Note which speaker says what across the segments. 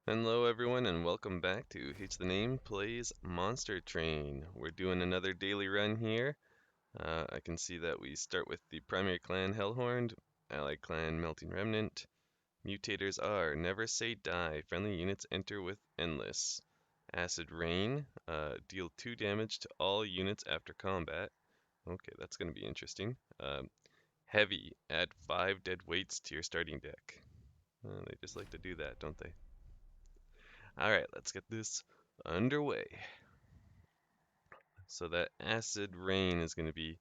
Speaker 1: Hello everyone and welcome back to Hates the Name Plays Monster Train. We're doing another daily run here. I can see that we start with the primary clan Hellhorned, allied clan Melting Remnant. Mutators are Never Say Die. Friendly units enter with Endless. Acid Rain, deal 2 damage to all units after combat. Okay, that's going to be interesting. Heavy, add 5 dead weights to your starting deck. They just like to do that, don't they? Alright, let's get this underway. So that acid rain is going to be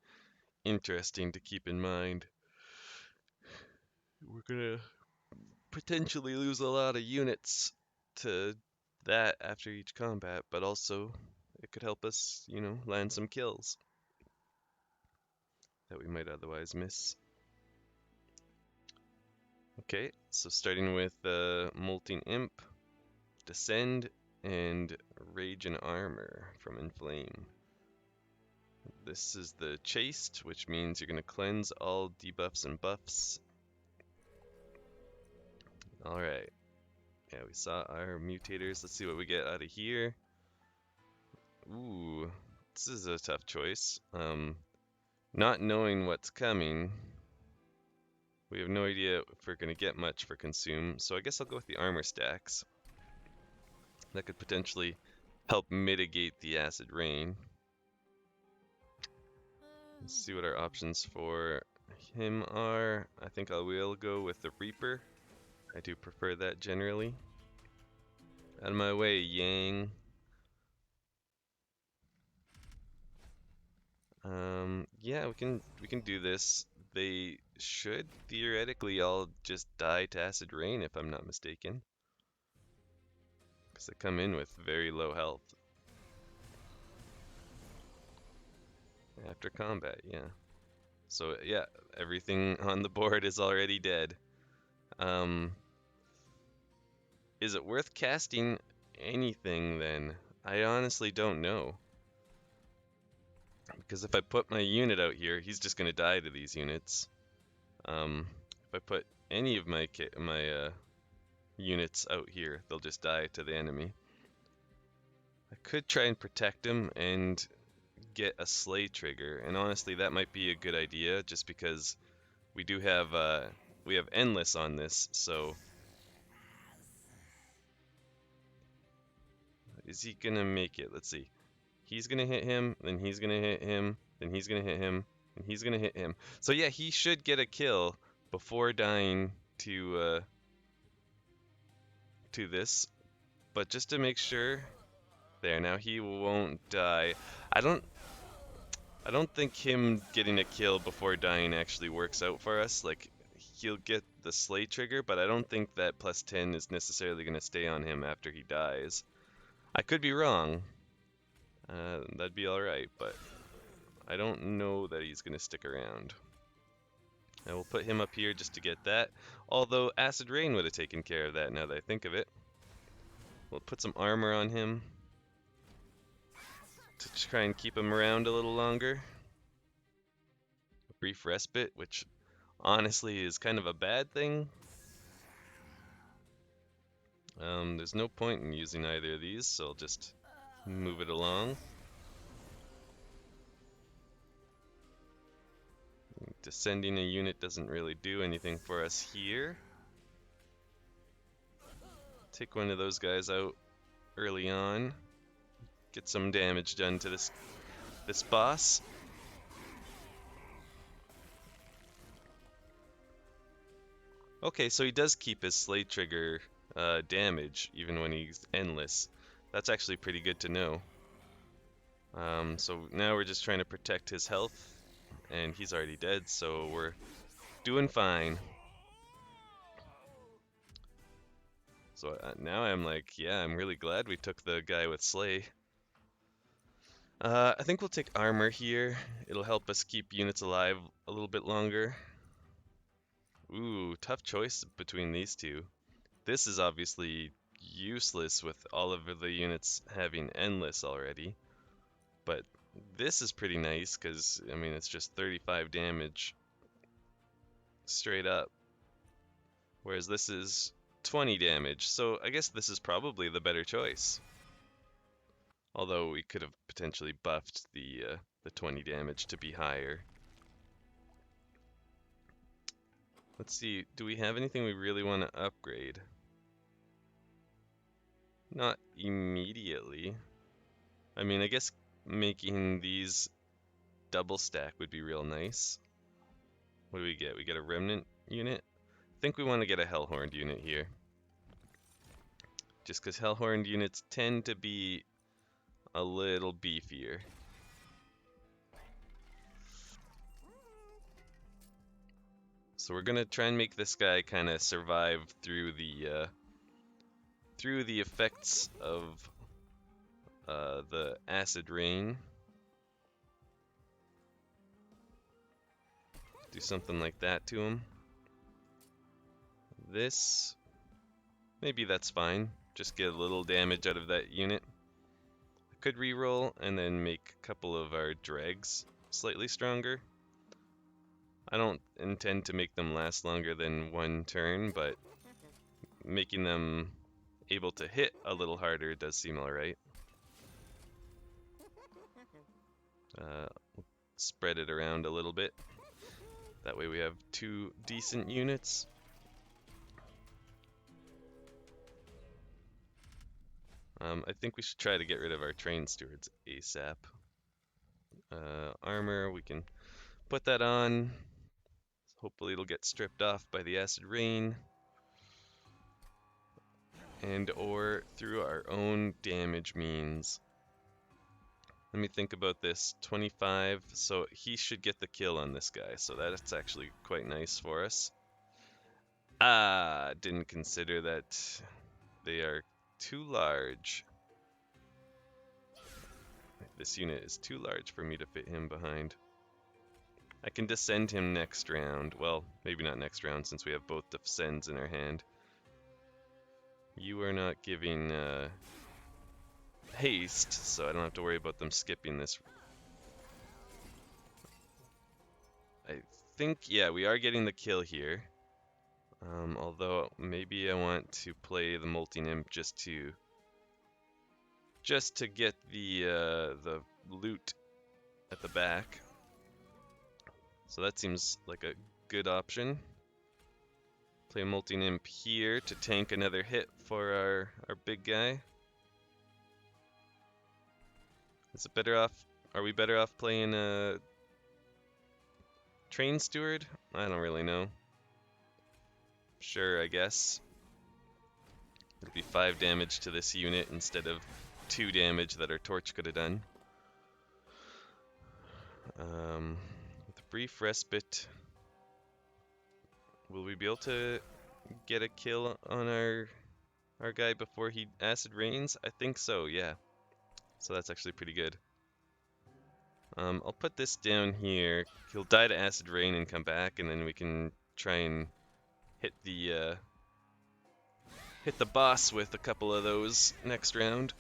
Speaker 1: interesting to keep in mind. We're going to potentially lose a lot of units to that after each combat, but also it could help us, land some kills that we might otherwise miss. Okay, so starting with Molting Imp, Descend, and Rage and Armor from Inflame. This is the Chaste, which means you're going to cleanse all debuffs and buffs. Alright, yeah, we saw our mutators. Let's see what we get out of here. Ooh, this is a tough choice. Not knowing what's coming, we have no idea if we're going to get much for consume, so I guess I'll go with the armor stacks. That could potentially help mitigate the acid rain. Let's see what our options for him are. I think I will go with the Reaper. I do prefer that generally. Out of my way, Yang. Yeah, we can do this. They should theoretically all just die to acid rain if I'm not mistaken, because they come in with very low health after combat. Yeah. So yeah, everything on the board is already dead. Um, is it worth casting anything then? I honestly don't know. Because if I put my unit out here, he's just gonna die to these units. If I put any of my units out here, they'll just die to the enemy. I could try and protect him and get a slay trigger, and honestly, that might be a good idea, just because we do have we have endless on this. So, is he gonna make it? Let's see. He's gonna hit him, then he's gonna hit him, then he's gonna hit him, and he's gonna hit him. So yeah, he should get a kill before dying to this. But just to make sure, there, now he won't die. I don't I don't think him getting a kill before dying actually works out for us. Like, he'll get the slay trigger, but I don't think that plus 10 is necessarily going to stay on him after he dies. I could be wrong. That'd be alright, but I don't know that he's going to stick around. I will put him up here just to get that. Although Acid Rain would have taken care of that now that I think of it. We'll put some armor on him to try and keep him around a little longer. A brief respite, which honestly is kind of a bad thing. There's no point in using either of these, so I'll just move it along. Descending a unit doesn't really do anything for us here. Take one of those guys out early on. Get some damage done to this boss. Okay, so he does keep his slay trigger damage even when he's endless. That's actually pretty good to know. So now we're just trying to protect his health, and he's already dead, so we're doing fine. So now I'm like, yeah, I'm really glad we took the guy with Slay. I think we'll take armor here. It'll help us keep units alive a little bit longer. Ooh, tough choice between these two. This is obviously useless with all of the units having endless already. But this is pretty nice because, I mean, it's just 35 damage straight up. Whereas this is 20 damage, so I guess this is probably the better choice. Although we could have potentially buffed the 20 damage to be higher. Let's see, do we have anything we really want to upgrade? Not immediately. I mean, I guess making these double stack would be real nice. What do we get? We get a remnant unit? I think we want to get a Hellhorned unit here. Just because Hellhorned units tend to be a little beefier. So we're gonna try and make this guy kind of survive through the effects of the acid rain. Do something like that to him. This, maybe that's fine. Just get a little damage out of that unit. I could reroll and then make a couple of our dregs slightly stronger. I don't intend to make them last longer than one turn, but making them able to hit a little harder does seem alright. Spread it around a little bit. That way we have 2 decent units. I think we should try to get rid of our train stewards ASAP. Armor, we can put that on. Hopefully it'll get stripped off by the acid rain. And or through our own damage means. Let me think about this. 25, so he should get the kill on this guy, so that's actually quite nice for us. Didn't consider that they are too large. This unit is too large for me to fit him behind. I can descend him next round. Well, maybe not next round since we have both descends in our hand. You are not giving haste, so I don't have to worry about them skipping this. I think, yeah, we are getting the kill here. Although maybe I want to play the multi-nymph just to get the loot at the back. So that seems like a good option. Play multi-nymph here to tank another hit for our big guy. Is it better off? Are we better off playing a train steward? I don't really know. Sure, I guess. It'll be 5 damage to this unit instead of 2 damage that our torch could have done. With a brief respite, will we be able to get a kill on our guy before he acid rains? I think so, yeah. So that's actually pretty good. I'll put this down here. He'll die to acid rain and come back, and then we can try and hit the boss with a couple of those next round.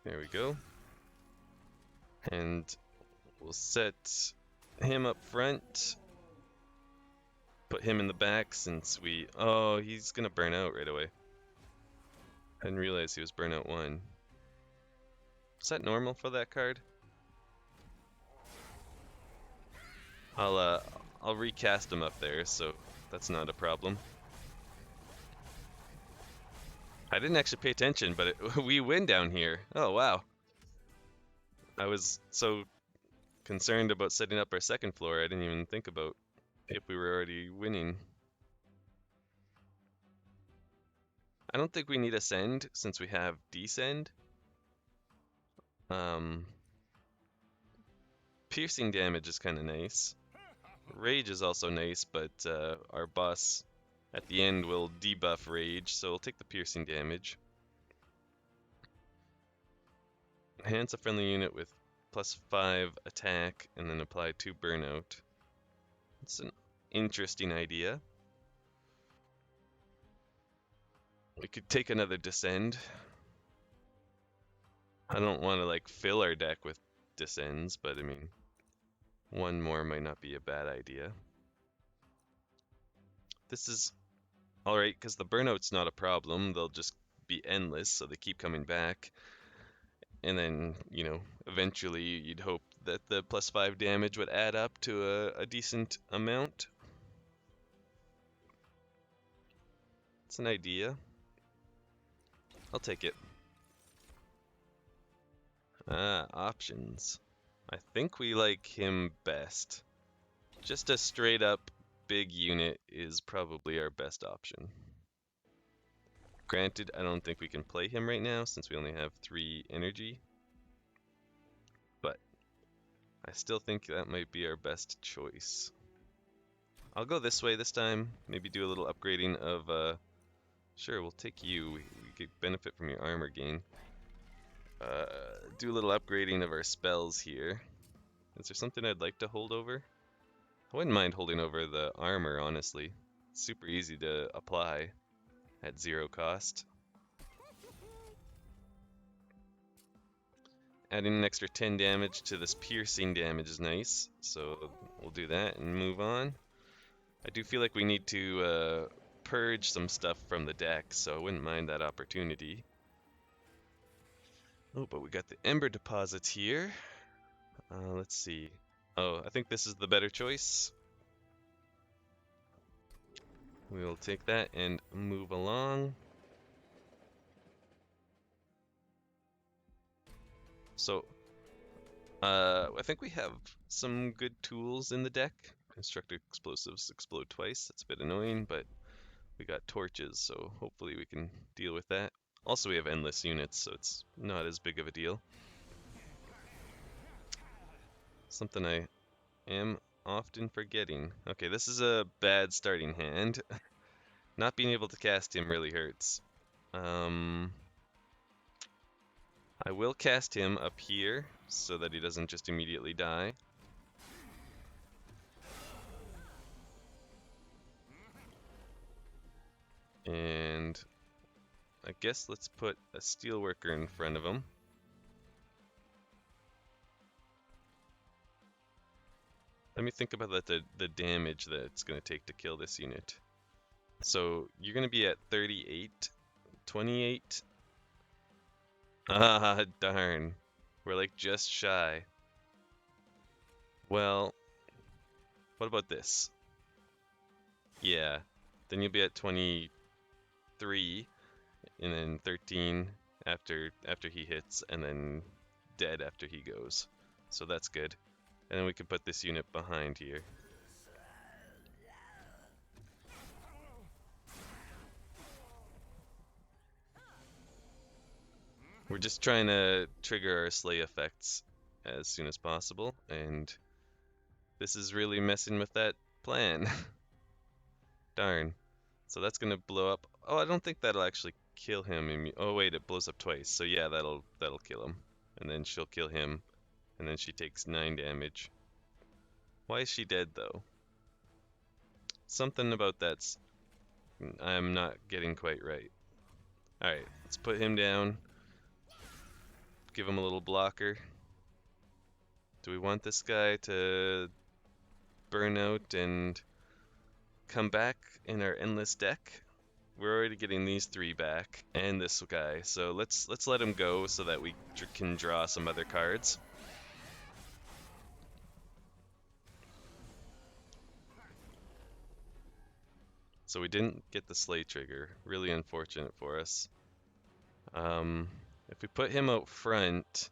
Speaker 1: There we go. And we'll set him up front. Put him in the back since we... Oh, he's gonna burn out right away. I didn't realize he was burnout 1. Is that normal for that card? I'll recast him up there, so that's not a problem. I didn't actually pay attention, but we win down here. Oh, wow. I was so concerned about setting up our second floor, I didn't even think about if we were already winning. I don't think we need ascend since we have descend. Piercing damage is kind of nice. Rage is also nice, but our boss at the end will debuff rage, so we'll take the piercing damage. Enhance a friendly unit with +5 attack and then apply 2 burnout. It's an interesting idea. We could take another descend. I don't want to like fill our deck with descends, but I mean, one more might not be a bad idea. This is alright, because the burnout's not a problem. They'll just be endless, so they keep coming back. And then, you know, eventually you'd hope that the +5 damage would add up to a decent amount. It's an idea. I'll take it. Options. I think we like him best. Just a straight up big unit is probably our best option. Granted, I don't think we can play him right now since we only have 3 energy. But I still think that might be our best choice. I'll go this way this time. Maybe do a little upgrading of, sure, we'll take you. We could benefit from your armor gain. Do a little upgrading of our spells here. Is there something I'd like to hold over? I wouldn't mind holding over the armor, honestly. It's super easy to apply at 0 cost. Adding an extra 10 damage to this piercing damage is nice, so we'll do that and move on. I do feel like we need to purge some stuff from the deck, so I wouldn't mind that opportunity. Oh, but we got the Ember deposits here. Let's see. Oh, I think this is the better choice. We'll take that and move along. So, I think we have some good tools in the deck. Constructed explosives explode twice. That's a bit annoying, but we got torches, so hopefully we can deal with that. Also, we have endless units, so it's not as big of a deal. Something I am often forgetting. Okay, this is a bad starting hand. Not being able to cast him really hurts. I will cast him up here so that he doesn't just immediately die. And I guess let's put a steelworker in front of him. Let me think about the damage that it's going to take to kill this unit. So you're going to be at 38, 28. Ah, darn. We're like just shy. Well, what about this? Yeah, then you'll be at 23, and then 13 after he hits, and then dead after he goes. So that's good. And then we can put this unit behind here. We're just trying to trigger our slay effects as soon as possible, and this is really messing with that plan. Darn. So that's gonna blow up. Oh, I don't think that'll actually kill him. Oh wait, it blows up twice. So yeah, that'll kill him. And then she'll kill him, and then she takes 9 damage. Why is she dead though? Something about that's I'm not getting quite right. Alright, let's put him down. Give him a little blocker. Do we want this guy to burn out and come back in our endless deck? We're already getting these 3 back and this guy, so let's let him go so that we can draw some other cards. So we didn't get the slay trigger. Really unfortunate for us. If we put him out front,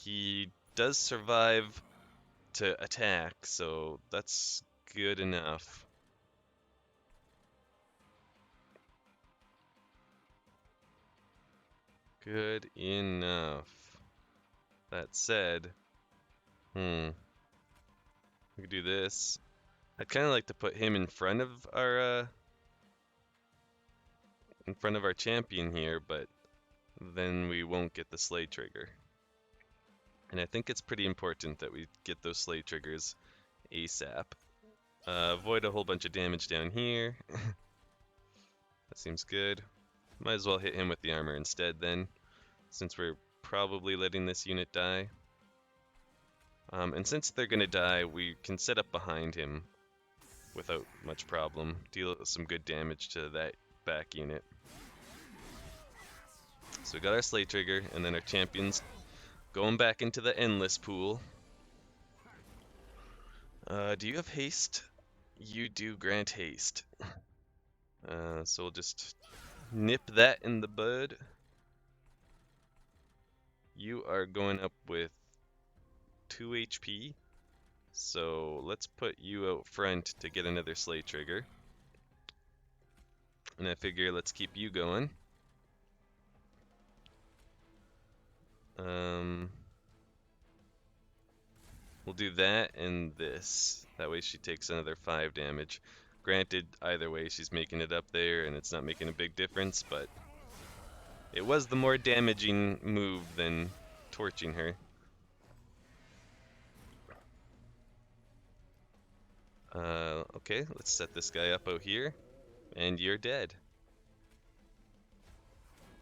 Speaker 1: he does survive to attack, so that's good enough. Good enough. That said, we could do this. I'd kind of like to put him in front of our champion here, but then we won't get the slay trigger. And I think it's pretty important that we get those slay triggers ASAP. Avoid a whole bunch of damage down here. That seems good. Might as well hit him with the armor instead then, since we're probably letting this unit die. And since they're gonna die, we can set up behind him. without much problem. Deal some good damage to that back unit. So we got our Slay Trigger, and then our champions going back into the Endless pool. Do you have haste? You do grant haste. So we'll just nip that in the bud. You are going up with 2 HP. So let's put you out front to get another Slay Trigger. And I figure let's keep you going. We'll do that and this. That way she takes another 5 damage. Granted, either way she's making it up there and it's not making a big difference, but it was the more damaging move than torching her. Okay, let's set this guy up out here. And you're dead.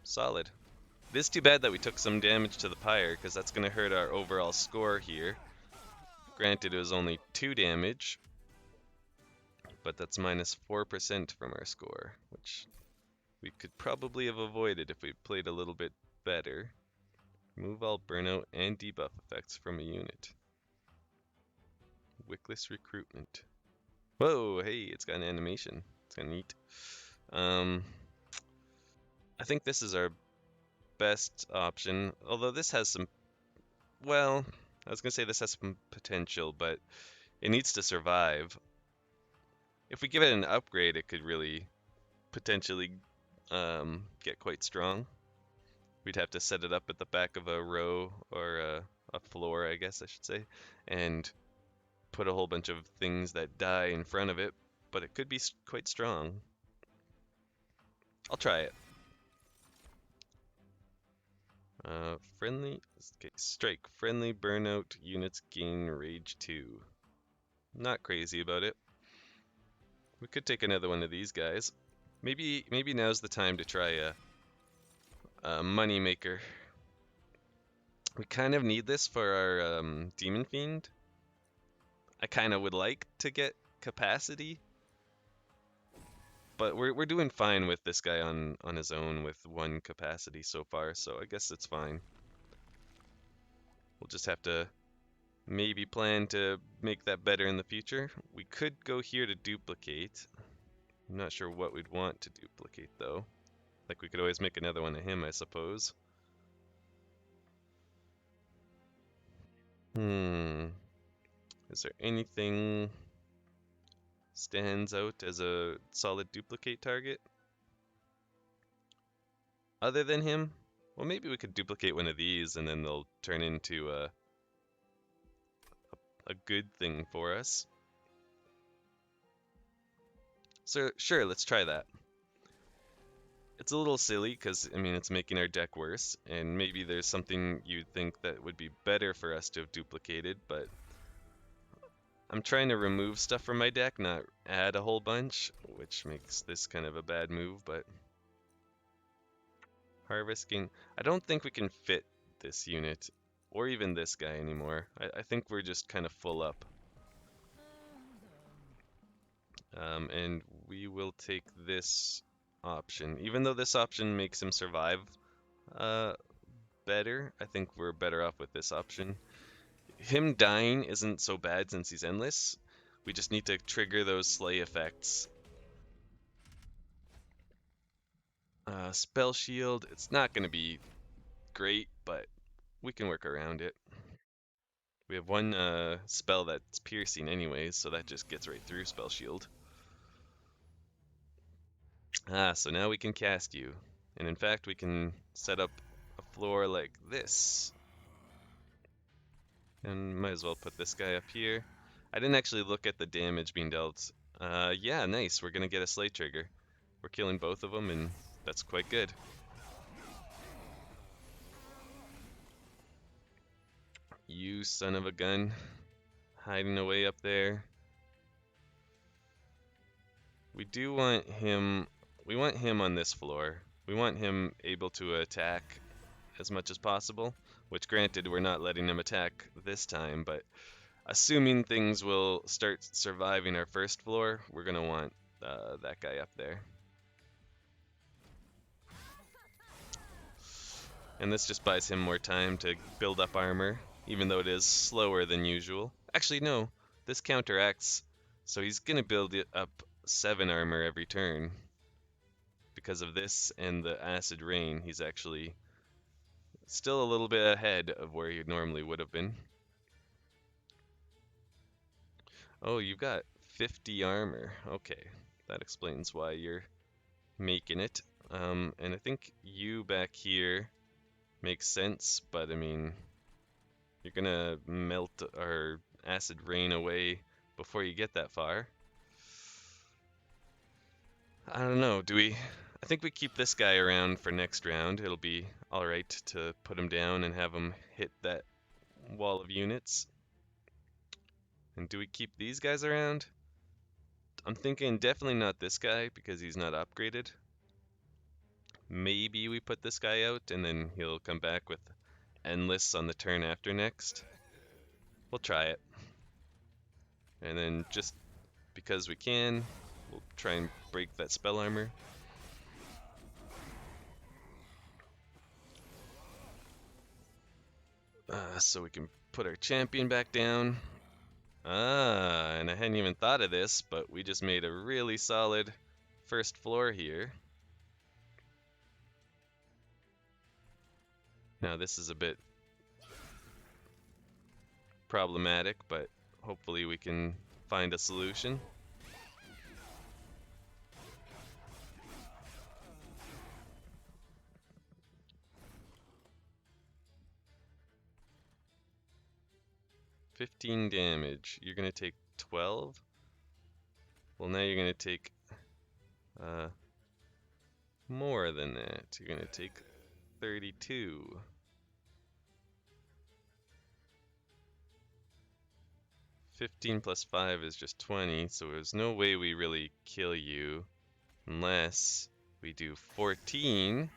Speaker 1: Solid. It is too bad that we took some damage to the pyre, because that's going to hurt our overall score here. Granted, it was only 2 damage, but that's minus 4% from our score, which we could probably have avoided if we played a little bit better. Remove all burnout and debuff effects from a unit. Wickless recruitment. Whoa, hey, it's got an animation. It's kind of neat. I think this is our best option, although this has some, well, I was going to say this has some potential, but it needs to survive. If we give it an upgrade, it could really potentially get quite strong. We'd have to set it up at the back of a row, or a floor, I guess I should say, and put a whole bunch of things that die in front of it, but it could be quite strong. I'll try it. Friendly, okay, strike. Friendly burnout units gain rage 2. Not crazy about it. We could take another one of these guys. Maybe now's the time to try a money maker. We kind of need this for our Demon Fiend. I kind of would like to get capacity, but we're doing fine with this guy on his own with 1 capacity so far, so I guess it's fine. We'll just have to maybe plan to make that better in the future. We could go here to duplicate. I'm not sure what we'd want to duplicate though. Like we could always make another one of him, I suppose. Is there anything stands out as a solid duplicate target? Other than him? Well, maybe we could duplicate one of these and then they'll turn into a good thing for us. So, sure, let's try that. It's a little silly because, I mean, it's making our deck worse, and maybe there's something you'd think that would be better for us to have duplicated, but I'm trying to remove stuff from my deck, not add a whole bunch, which makes this kind of a bad move, but harvesting. I don't think we can fit this unit, or even this guy anymore. I think we're just kind of full up. And we will take this option. Even though this option makes him survive better, I think we're better off with this option. Him dying isn't so bad since he's endless. We just need to trigger those slay effects. Spell shield, it's not going to be great, but we can work around it. We have 1 spell that's piercing anyways, so that just gets right through spell shield. So now we can cast you. And in fact, we can set up a floor like this. And might as well put this guy up here. I didn't actually look at the damage being dealt. Yeah, nice. We're gonna get a Slay Trigger. We're killing both of them, and that's quite good. You son of a gun. Hiding away up there. We do want him... We want him on this floor. We want him able to attack as much as possible. Which, granted, we're not letting him attack this time, but assuming things will start surviving our first floor, we're gonna want that guy up there. And this just buys him more time to build up armor, even though it is slower than usual. Actually, no, this counteracts, so he's gonna build it up 7 armor every turn. Because of this and the acid rain, he's actually still a little bit ahead of where he normally would have been. Oh, you've got 50 armor. Okay, that explains why you're making it. And I think you back here makes sense, but I mean, you're gonna melt our acid rain away before you get that far. I don't know, do we? I think we keep this guy around for next round. It'll be alright to put him down and have him hit that wall of units. And do we keep these guys around? I'm thinking definitely not this guy because he's not upgraded. Maybe we put this guy out and then he'll come back with Endless on the turn after next. We'll try it. And then just because we can, we'll try and break that spell armor. So we can put our champion back down. And I hadn't even thought of this, but we just made a really solid first floor here. Now this is a bit problematic, but hopefully we can find a solution. "15 damage. You're gonna take 12? Well, now you're gonna take more than that. You're gonna take 32. 15 plus 5 is just 20, so there's no way we really kill you unless we do 14.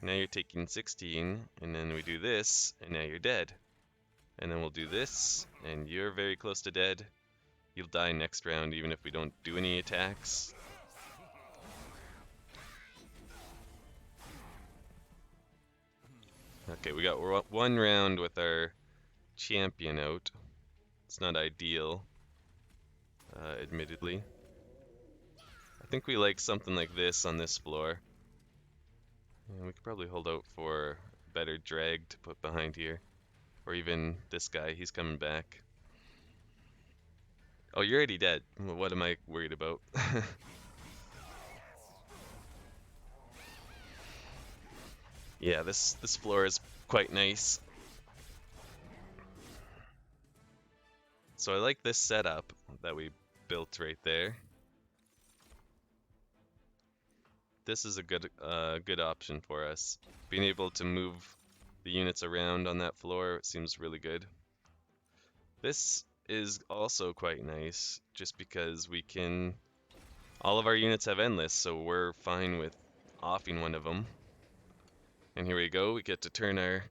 Speaker 1: Now you're taking 16, and then we do this, and now you're dead. And then we'll do this, and you're very close to dead. You'll die next round even if we don't do any attacks. Okay, we got 1 round with our champion out. It's not ideal, admittedly. I think we like something like this on this floor. And we could probably hold out for a better drag to put behind here. Or even this guy, he's coming back. Oh, you're already dead. What am I worried about? Yeah, this floor is quite nice. So I like this setup that we built right there. This is a good option for us. Being able to move the units around on that floor seems really good. This is also quite nice, just because we can... All of our units have Endless, so we're fine with offing one of them. And here we go, we get to turn our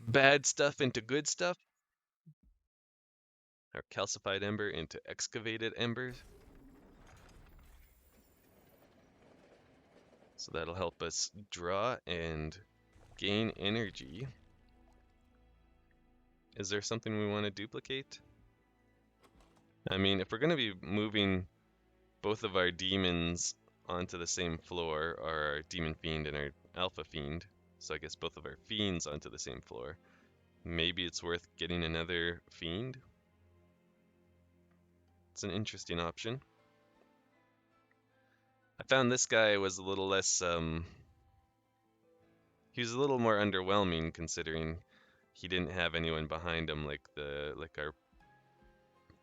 Speaker 1: bad stuff into good stuff. Our calcified ember into excavated embers. So that'll help us draw and gain energy. Is there something we want to duplicate? I mean, if we're going to be moving both of our demons onto the same floor, or our demon fiend and our alpha fiend, so I guess both of our fiends onto the same floor, maybe it's worth getting another fiend. It's an interesting option. I found this guy was a little less, he was a little more underwhelming considering he didn't have anyone behind him like our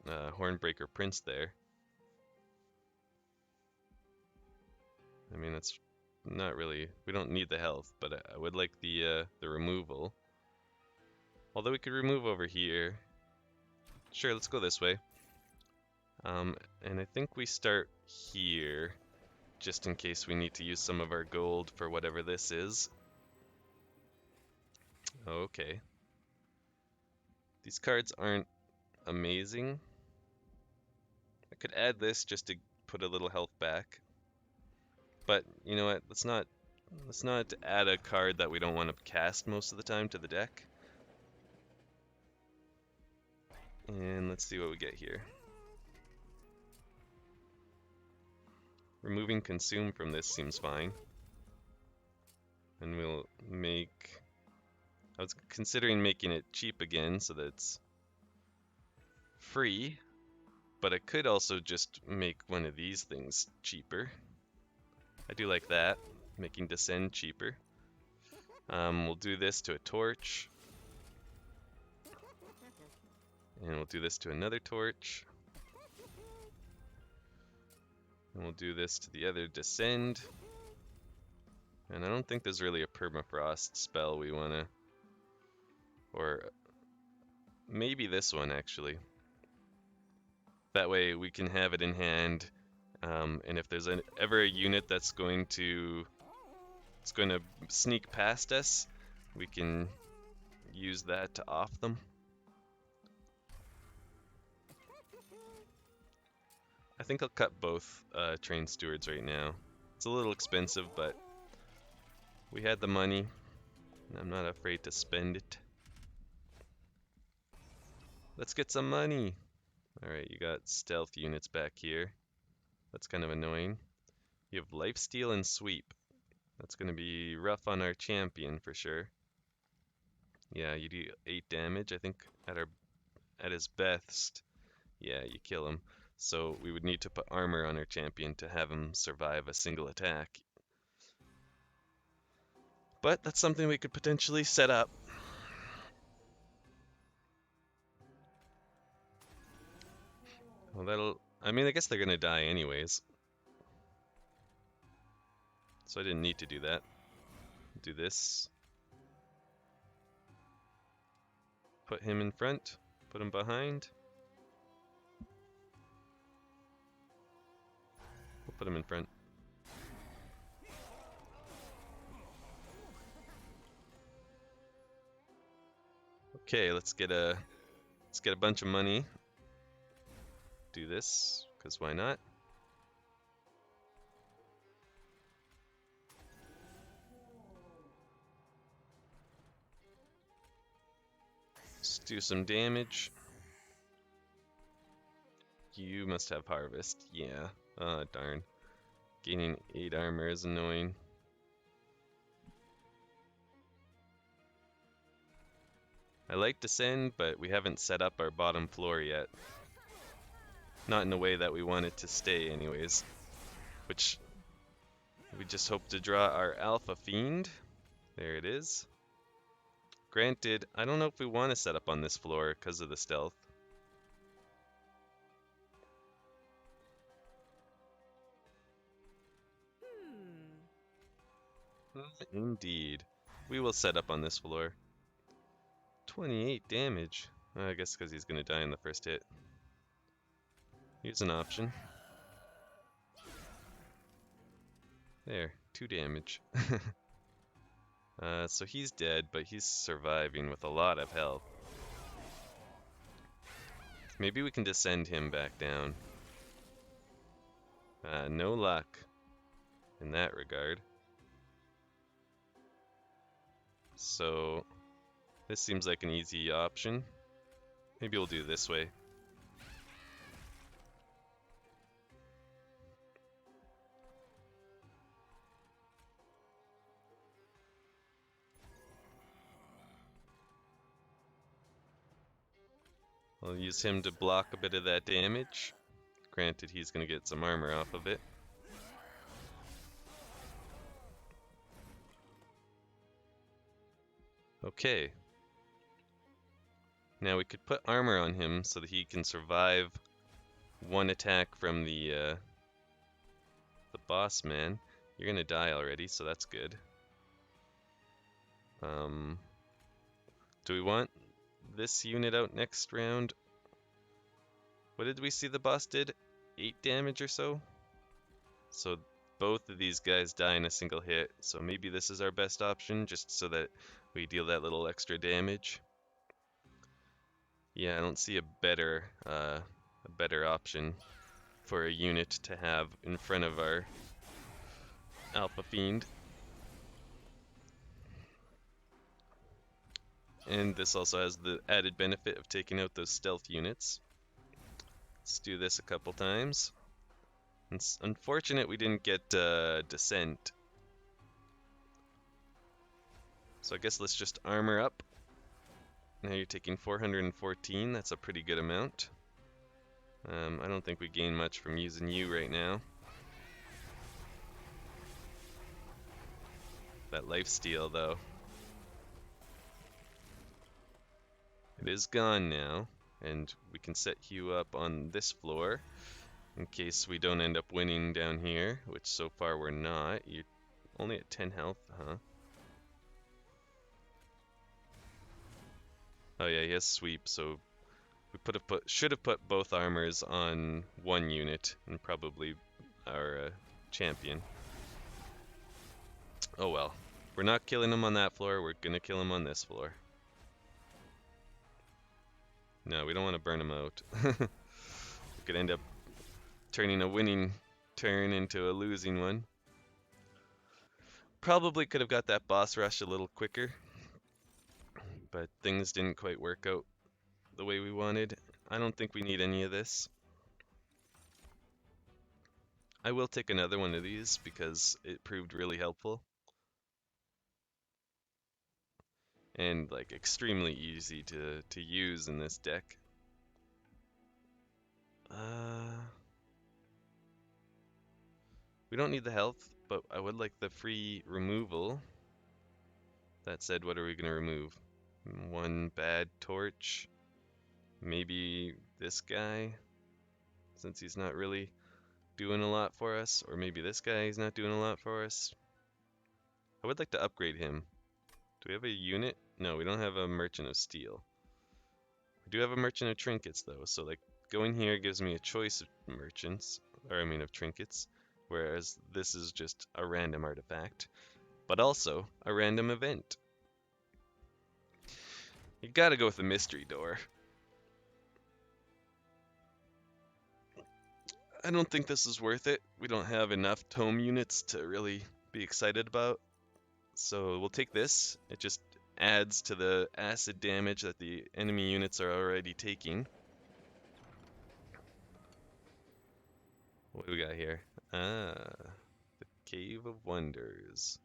Speaker 1: Hornbreaker Prince there. I mean, it's not really, we don't need the health, but I would like the removal. Although we could remove over here. Sure, let's go this way. And I think we start here, just in case we need to use some of our gold for whatever this is. Okay. These cards aren't amazing. I could add this just to put a little health back. But you know what? Let's not add a card that we don't want to cast most of the time to the deck. And let's see what we get here. Removing consume from this seems fine. And we'll make... I was considering making it cheap again so that it's free. But I could also just make one of these things cheaper. I do like that, making Descend cheaper. We'll do this to a torch. And we'll do this to another torch. And we'll do this to the other Descend. And I don't think there's really a permafrost spell we want to... Or maybe this one, actually. That way we can have it in hand. And if there's ever a unit that's going to sneak past us, we can use that to off them. I think I'll cut both train stewards right now. It's a little expensive, but we had the money, and I'm not afraid to spend it. Let's get some money! Alright, you got stealth units back here. That's kind of annoying. You have lifesteal and sweep. That's going to be rough on our champion for sure. Yeah, you do 8 damage. I think at his best, yeah, you kill him. So we would need to put armor on our champion to have him survive a single attack. But that's something we could potentially set up. Well, I mean, I guess they're gonna die anyways. So I didn't need to do that. Do this. Put him in front. Put him behind. We'll put him in front. Okay, let's get a bunch of money. Do this, because why not? Let's do some damage. You must have harvest. Yeah. Ah, darn. Gaining 8 armor is annoying. I like Descend, but we haven't set up our bottom floor yet. Not in a way that we want it to stay anyways. Which we just hope to draw our Alpha Fiend. There it is. Granted, I don't know if we want to set up on this floor because of the stealth. Indeed. We will set up on this floor. 28 damage. I guess because he's going to die in the first hit. Here's an option. There, 2 damage. So he's dead, but he's surviving with a lot of health. Maybe we can descend him back down. No luck in that regard. So this seems like an easy option. Maybe we'll do it this way. I'll use him to block a bit of that damage. Granted, he's going to get some armor off of it. Okay. Now we could put armor on him so that he can survive one attack from the boss man. You're going to die already, so that's good. Do we want this unit out next round? What did we see the boss did? 8 damage or so? So both of these guys die in a single hit, so maybe this is our best option, just so that we deal that little extra damage. Yeah, I don't see a better option for a unit to have in front of our Alpha Fiend. And this also has the added benefit of taking out those stealth units. Let's do this a couple times. It's unfortunate we didn't get Descent. So I guess let's just armor up. Now you're taking 414, that's a pretty good amount. I don't think we gain much from using you right now. That lifesteal though. It is gone now, and we can set you up on this floor in case we don't end up winning down here, which so far we're not. You're only at 10 health, huh? Oh yeah, he has sweep, so we should have put both armors on one unit and probably our champion. Oh well. We're not killing him on that floor, we're gonna kill him on this floor. No, we don't want to burn him out. We could end up turning a winning turn into a losing one. Probably could have got that boss rush a little quicker, but things didn't quite work out the way we wanted. I don't think we need any of this. I will take another one of these because it proved really helpful. And like extremely easy to use in this deck. We don't need the health, but I would like the free removal. That said, what are we gonna remove? One bad torch. Maybe this guy, since he's not really doing a lot for us, or maybe this guy is not doing a lot for us. I would like to upgrade him. Do we have a unit? No, we don't have a Merchant of Steel. We do have a Merchant of Trinkets though, so like going here gives me a choice of merchants, or I mean of trinkets, whereas this is just a random artifact, but also a random event. You gotta go with the mystery door. I don't think this is worth it. We don't have enough tome units to really be excited about. So we'll take this. It just adds to the acid damage that the enemy units are already taking. What do we got here? The Cave of Wonders.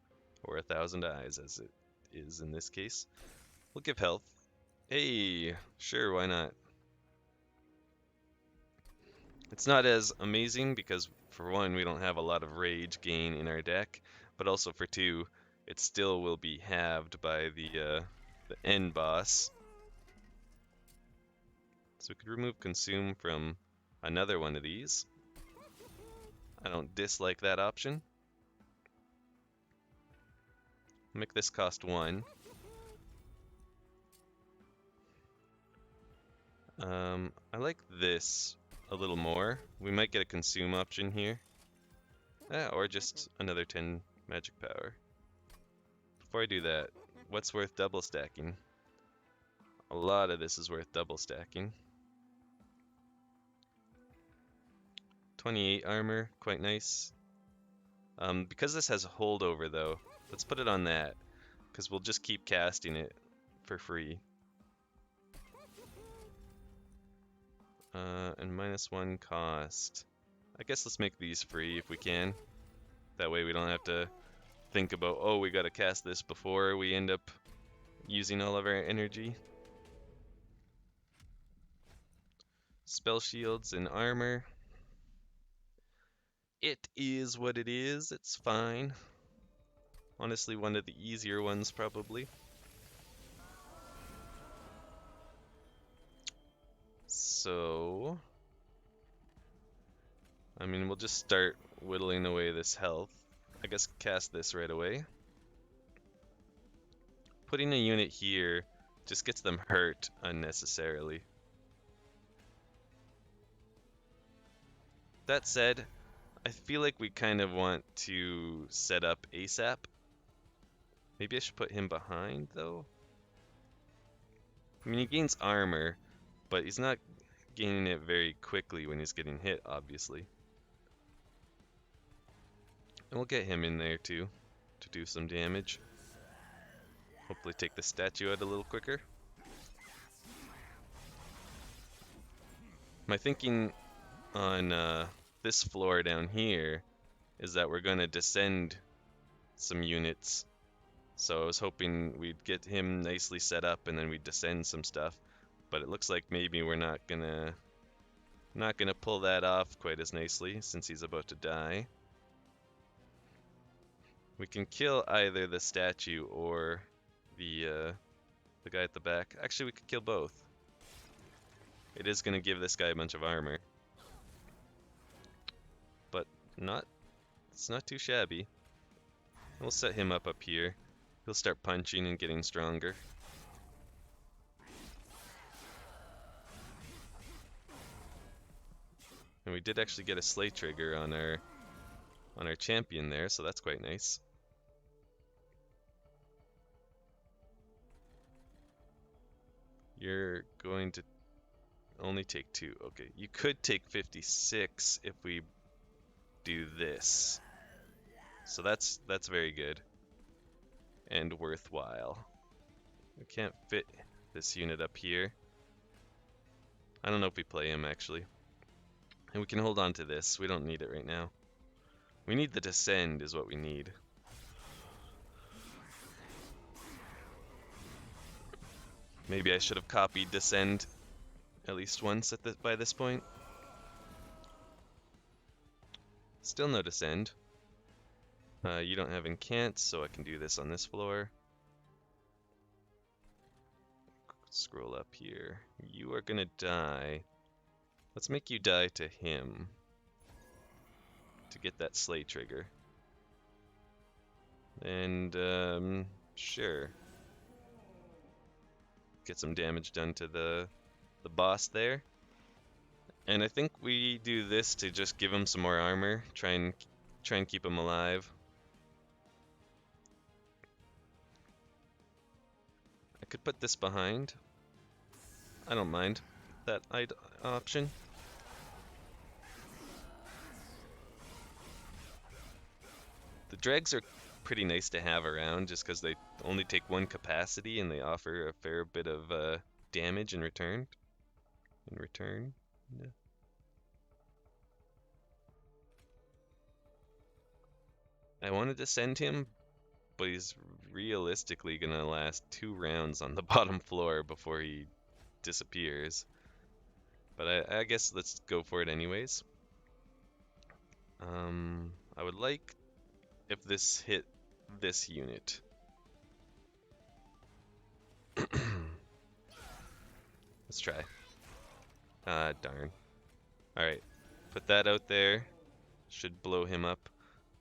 Speaker 1: Or 1,000 Eyes, as it is in this case. We'll give health. Hey, sure, why not? It's not as amazing because, for one, we don't have a lot of rage gain in our deck, but also for two, it still will be halved by the end boss. So we could remove Consume from another one of these. I don't dislike that option. Make this cost 1. I like this a little more. We might get a Consume option here. Or just another 10 magic power. Before I do that, what's worth double stacking? A lot of this is worth double stacking. 28 armor, quite nice. Because this has a holdover though, let's put it on that, because we'll just keep casting it for free. And -1 cost. I guess let's make these free if we can. That way we don't have to think about, oh, we gotta cast this before we end up using all of our energy. Spell shields and armor. It is what it is, it's fine. Honestly, one of the easier ones probably. So, I mean, we'll just start whittling away this health. I guess cast this right away. Putting a unit here just gets them hurt unnecessarily. That said, I feel like we kind of want to set up ASAP. Maybe I should put him behind, though. I mean, he gains armor, but he's not gaining it very quickly when he's getting hit, obviously. And we'll get him in there too, to do some damage. Hopefully take the statue out a little quicker. My thinking on this floor down here is that we're going to descend some units. So I was hoping we'd get him nicely set up and then we'd descend some stuff. But it looks like maybe we're not gonna pull that off quite as nicely since he's about to die. We can kill either the statue or the guy at the back. Actually, we could kill both. It is gonna give this guy a bunch of armor, but it's not too shabby. We'll set him up here. He'll start punching and getting stronger. And we did actually get a slay trigger on our champion there, so that's quite nice. You're going to only take 2. Okay, you could take 56 if we do this. So that's very good and worthwhile. We can't fit this unit up here. I don't know if we play him actually. And we can hold on to this. We don't need it right now. We need the descend is what we need. Maybe I should have copied descend at least once by this point. Still no descend. You don't have incant, so I can do this on this floor. Scroll up here. You are gonna die. Let's make you die to him to get that slay trigger. And sure. Get some damage done to the boss there. And I think we do this to just give him some more armor, try and keep him alive. I could put this behind. I don't mind that option. The dregs are pretty nice to have around just because they only take 1 capacity and they offer a fair bit of damage in return. Yeah. I wanted to send him, but he's realistically gonna last 2 rounds on the bottom floor before he disappears. But I guess let's go for it anyways. I would like if this hit this unit. Let's try. Darn. Alright, put that out there. Should blow him up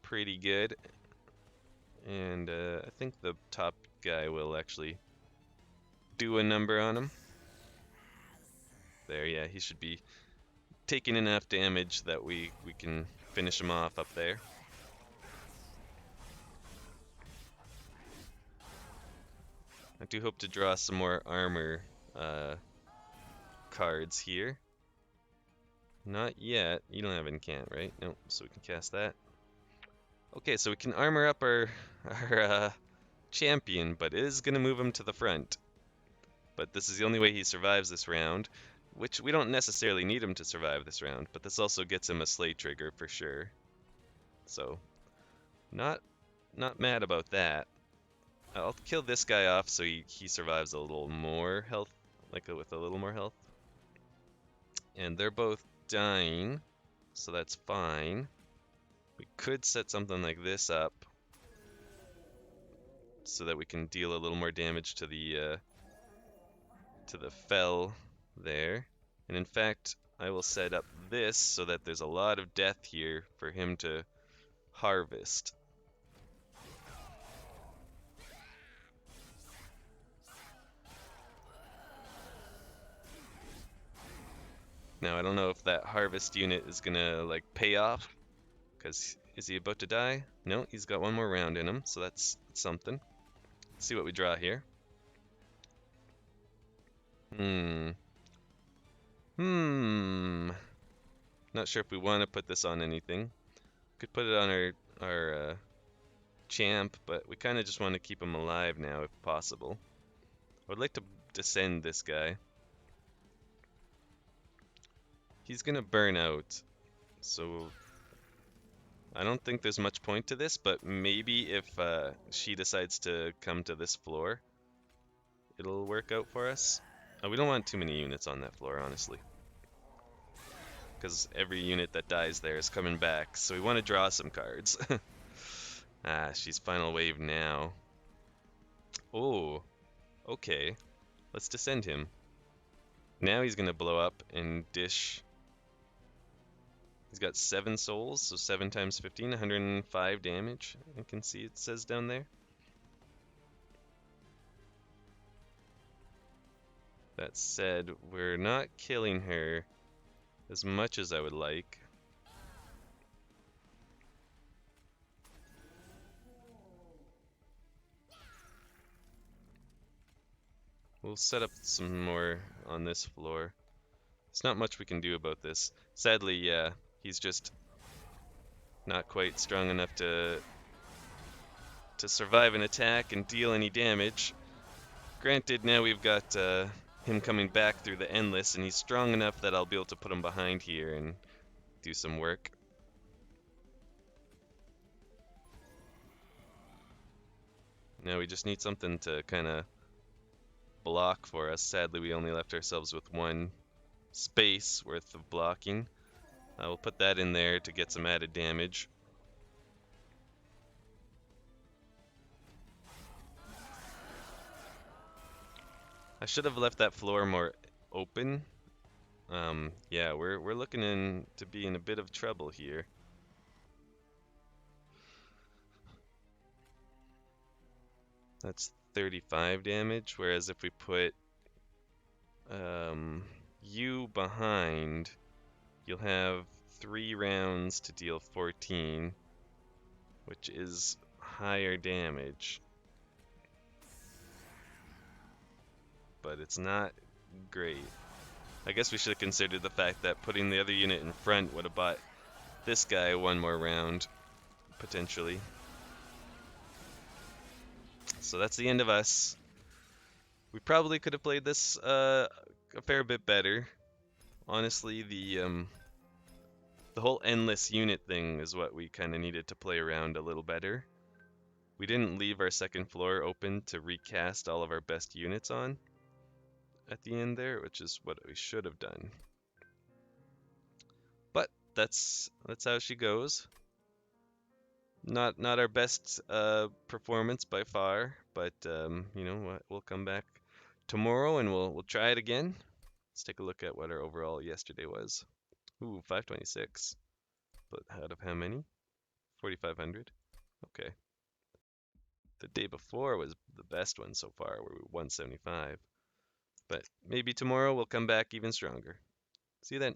Speaker 1: pretty good. And I think the top guy will actually do a number on him. There, yeah, he should be taking enough damage that we can finish him off up there. I do hope to draw some more armor cards here. Not yet. You don't have incant, right? Nope, so we can cast that. Okay, so we can armor up our champion, but it is going to move him to the front. But this is the only way he survives this round, which we don't necessarily need him to survive this round, but this also gets him a slay trigger for sure. So, not mad about that. I'll kill this guy off so he survives a little more health, with a little more health. And they're both dying, so that's fine. We could set something like this up so that we can deal a little more damage to the fell there. And in fact, I will set up this so that there's a lot of death here for him to harvest. Now, I don't know if that harvest unit is gonna pay off, because is he about to die? No, he's got 1 more round in him, so that's something. Let's see what we draw here. Not sure if we want to put this on anything. Could put it on our champ, but we kind of just want to keep him alive now if possible. I would like to descend this guy. He's gonna burn out, so I don't think there's much point to this, but maybe if she decides to come to this floor, it'll work out for us. We don't want too many units on that floor, honestly, because every unit that dies there is coming back, so we want to draw some cards. She's final wave now. Oh, okay. Let's descend him. Now he's gonna blow up and dish. He's got 7 souls, so 7 times 15, 105 damage. I can see it says down there. That said, we're not killing her as much as I would like. We'll set up some more on this floor. There's not much we can do about this. Sadly, yeah, he's just not quite strong enough to survive an attack and deal any damage. Granted, now we've got him coming back through the Endless, and he's strong enough that I'll be able to put him behind here and do some work. Now we just need something to kind of block for us. Sadly, we only left ourselves with 1 space worth of blocking. We'll put that in there to get some added damage. I should have left that floor more open. Yeah, we're looking to be in a bit of trouble here. That's 35 damage, whereas if we put you behind, you'll have 3 rounds to deal 14, which is higher damage. But it's not great. I guess we should have considered the fact that putting the other unit in front would have bought this guy 1 more round, potentially. So that's the end of us. We probably could have played this a fair bit better. Honestly, the whole endless unit thing is what we kind of needed to play around a little better. We didn't leave our second floor open to recast all of our best units on at the end there, which is what we should have done. But that's how she goes. Not our best performance by far, but you know what? We'll come back tomorrow and we'll try it again. Let's take a look at what our overall yesterday was. Ooh, 526. But out of how many? 4,500. Okay. The day before was the best one so far, where we were 175. But maybe tomorrow we'll come back even stronger. See you then.